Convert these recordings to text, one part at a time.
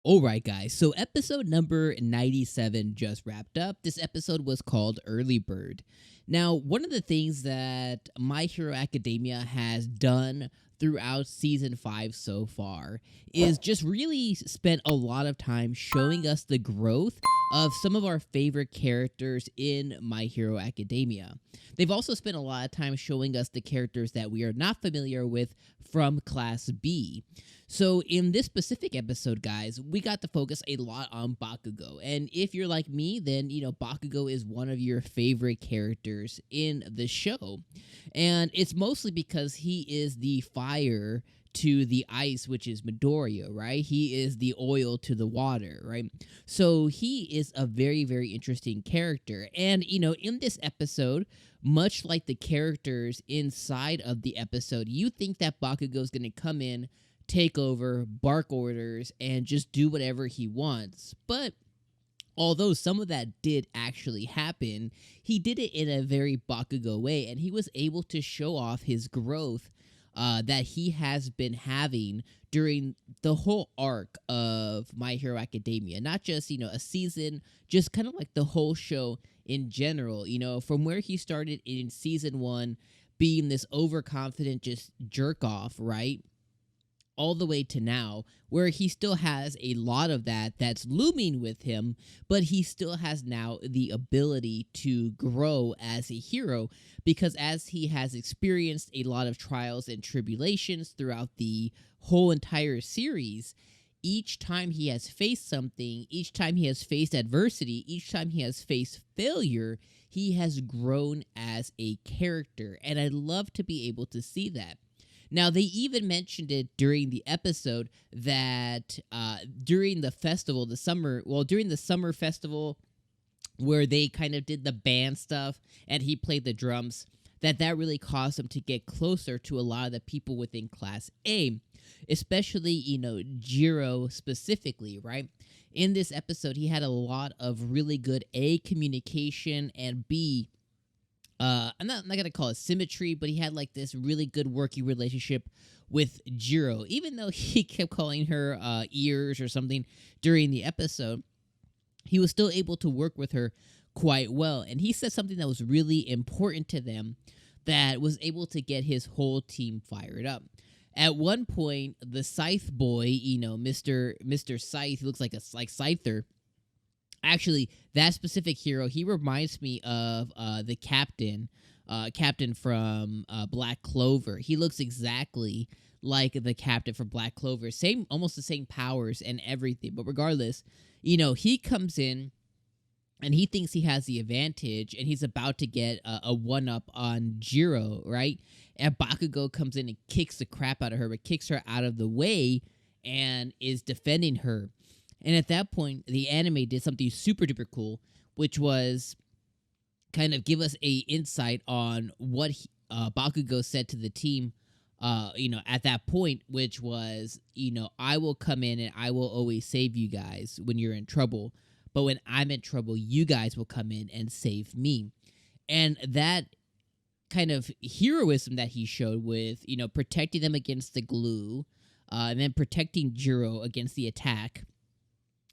Alright, guys, so episode number 97 just wrapped up. This episode was called Early Bird. Now, one of the things that My Hero Academia has done throughout season 5 so far is just really spent a lot of time showing us the growth of some of our favorite characters in My Hero Academia. They've also spent a lot of time showing us the characters that we are not familiar with from Class B. So in this specific episode, guys, we got to focus a lot on Bakugo. And if you're like me, then, Bakugo is one of your favorite characters in the show. And it's mostly because he is the fire to the ice, which is Midoriya, right? He is the oil to the water, right? So he is a very, very interesting character. And, in this episode, much like the characters inside of the episode, you think that Bakugo is going to come in, take over, bark orders, and just do whatever he wants. But although some of that did actually happen, he did it in a very Bakugo way, and he was able to show off his growth that he has been having during the whole arc of My Hero Academia. Not just, a season, just kind of like the whole show in general. From where he started in season 1, being this overconfident just jerk off, right? All the way to now, where he still has a lot of that's looming with him, but he still has now the ability to grow as a hero, because as he has experienced a lot of trials and tribulations throughout the whole entire series, each time he has faced something, each time he has faced adversity, each time he has faced failure, he has grown as a character, and I love to be able to see that. Now, they even mentioned it during the episode that during the festival, during the summer festival, where they kind of did the band stuff and he played the drums, that really caused him to get closer to a lot of the people within Class A, especially, Jiro specifically, right? In this episode, he had a lot of really good A, communication, and B, I'm not gonna call it symmetry, but he had like this really good working relationship with Jiro. Even though he kept calling her ears or something during the episode, he was still able to work with her quite well. And he said something that was really important to them that was able to get his whole team fired up. At one point, the Scythe boy, Mr. Scythe, who looks like a Scyther. Actually, that specific hero, he reminds me of the captain from Black Clover. He looks exactly like the captain from Black Clover. Almost the same powers and everything. But regardless, he comes in and he thinks he has the advantage, and he's about to get a one-up on Jiro, right? And Bakugo comes in and kicks the crap out of her, but kicks her out of the way and is defending her. And at that point, the anime did something super duper cool, which was kind of give us a insight on what Bakugo said to the team, at that point, which was, I will come in and I will always save you guys when you're in trouble. But when I'm in trouble, you guys will come in and save me. And that kind of heroism that he showed with, protecting them against the glue, and then protecting Jiro against the attack.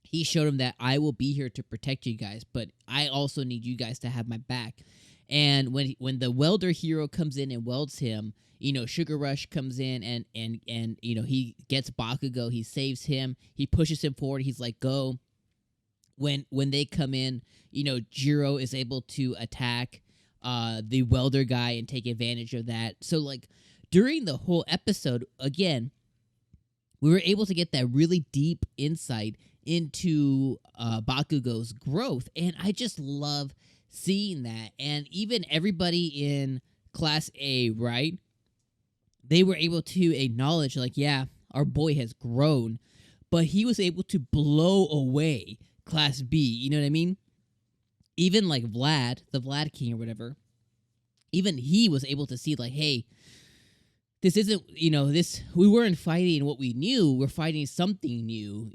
He showed him that I will be here to protect you guys, but I also need you guys to have my back. And when the welder hero comes in and welds him, Sugar Rush comes in and he gets Bakugo, he saves him, he pushes him forward, he's like, go. When they come in, Jiro is able to attack the welder guy and take advantage of that. So like during the whole episode, again, we were able to get that really deep insight into Bakugo's growth, and I just love seeing that. And even everybody in Class A, right? They were able to acknowledge, like, yeah, our boy has grown, but he was able to blow away Class B, you know what I mean? Even like Vlad, the Vlad King or whatever, even he was able to see, like, hey, this isn't, we weren't fighting what we knew, we're fighting something new,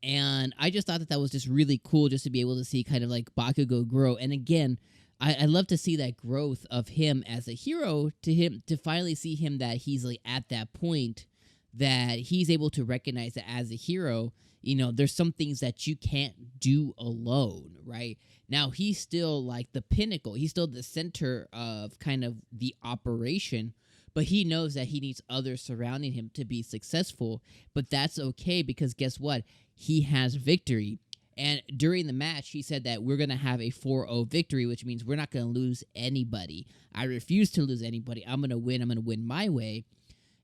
And I just thought that was just really cool, just to be able to see kind of like Bakugo grow. And again, I love to see that growth of him as a hero, to finally see him that he's like at that point that he's able to recognize that as a hero, there's some things that you can't do alone, right? Now, he's still like the pinnacle. He's still the center of kind of the operation, but he knows that he needs others surrounding him to be successful. But that's okay because guess what? He has victory. And during the match, he said that we're going to have a 4-0 victory, which means we're not going to lose anybody. I refuse to lose anybody. I'm going to win. I'm going to win my way.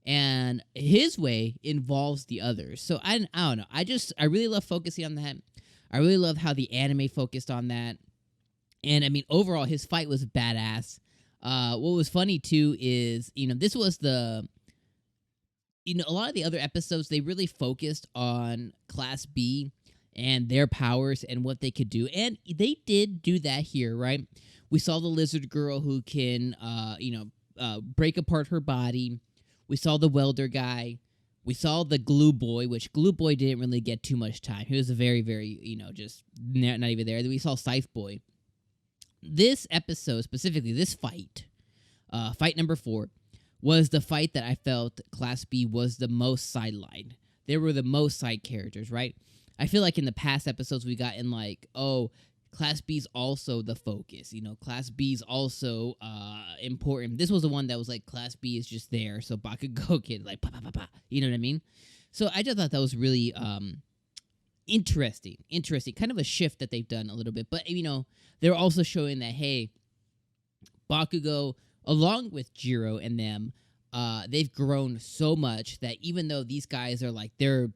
And his way involves the others. So I don't know. I really love focusing on that. I really love how the anime focused on that. And I mean, overall, his fight was badass. What was funny too is, this was a lot of the other episodes, they really focused on Class B and their powers and what they could do. And they did do that here, right? We saw the lizard girl who can, break apart her body. We saw the welder guy. We saw the glue boy, which glue boy didn't really get too much time. He was a very, very, just not even there. Then we saw Scythe boy. This episode, specifically this fight, fight number 4, was the fight that I felt Class B was the most sidelined. They were the most side characters, right? I feel like in the past episodes we got in like, oh, Class B's also the focus. Class B's also important. This was the one that was like, Class B is just there, so Bakugo can like, pa, pa, pa, pa, you know what I mean? So I just thought that was really interesting. Kind of a shift that they've done a little bit. But, they're also showing that, hey, Bakugo, along with Jiro and them, they've grown so much that even though these guys are like, they're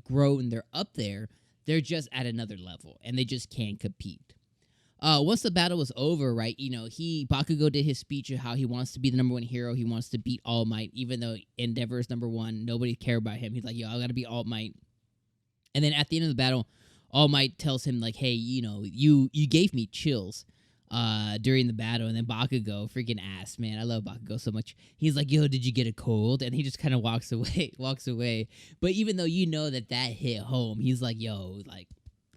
grown, they're up there, they're just at another level, and they just can't compete. Once the battle was over, right, Bakugo did his speech of how he wants to be the number 1 hero. He wants to beat All Might, even though Endeavor is number 1. Nobody cared about him. He's like, yo, I gotta beat All Might. And then at the end of the battle, All Might tells him, like, hey, you gave me chills during the battle. And then Bakugo, freaking ass, man. I love Bakugo so much. He's like, yo, did you get a cold? And he just kind of walks away. But even though that hit home, he's like, yo, like,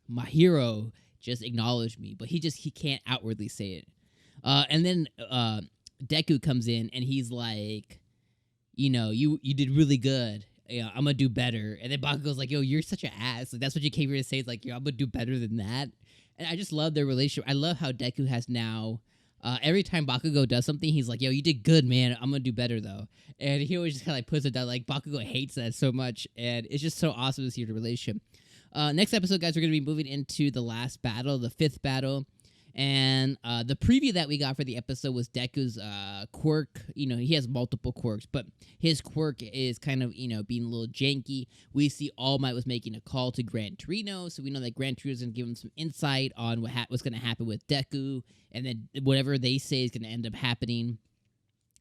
my hero just acknowledged me. But he can't outwardly say it. And then Deku comes in, and he's like, you did really good. I'm going to do better. And then Bakugo's like, yo, you're such an ass. Like, that's what you came here to say. It's like, yo, I'm going to do better than that. And I just love their relationship. I love how Deku has now, every time Bakugo does something, he's like, yo, you did good, man. I'm going to do better, though. And he always just kind of like puts it down. Like, Bakugo hates that so much. And it's just so awesome to see the relationship. Next episode, guys, we're going to be moving into the last battle, the 5th battle. And the preview that we got for the episode was Deku's quirk. He has multiple quirks, but his quirk is kind of, being a little janky. We see All Might was making a call to Gran Torino, so we know that Gran Torino is going to give him some insight on what's going to happen with Deku, and then whatever they say is going to end up happening.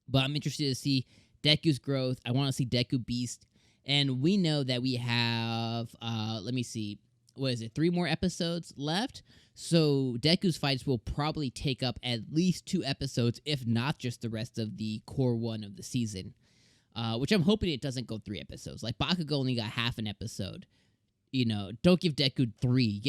But I'm interested to see Deku's growth. I want to see Deku Beast. And we know that we have, let me see, what is it, 3 more episodes left? So Deku's fights will probably take up at least 2 episodes, if not just the rest of the core 1 of the season. Which I'm hoping it doesn't go 3 episodes. Like, Bakugo only got half an episode. Don't give Deku 3.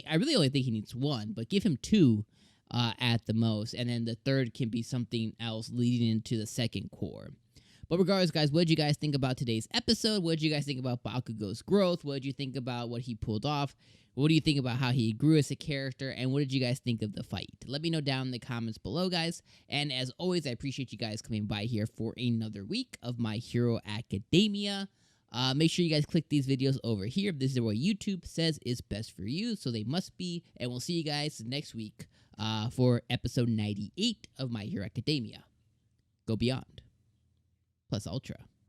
I really only think he needs 1, but give him 2 at the most. And then the third can be something else leading into the second core. But regardless, guys, what did you guys think about today's episode? What did you guys think about Bakugo's growth? What did you think about what he pulled off? What do you think about how he grew as a character? And what did you guys think of the fight? Let me know down in the comments below, guys. And as always, I appreciate you guys coming by here for another week of My Hero Academia. Make sure you guys click these videos over here. This is what YouTube says is best for you, so they must be. And we'll see you guys next week for episode 98 of My Hero Academia. Go beyond. Plus Ultra.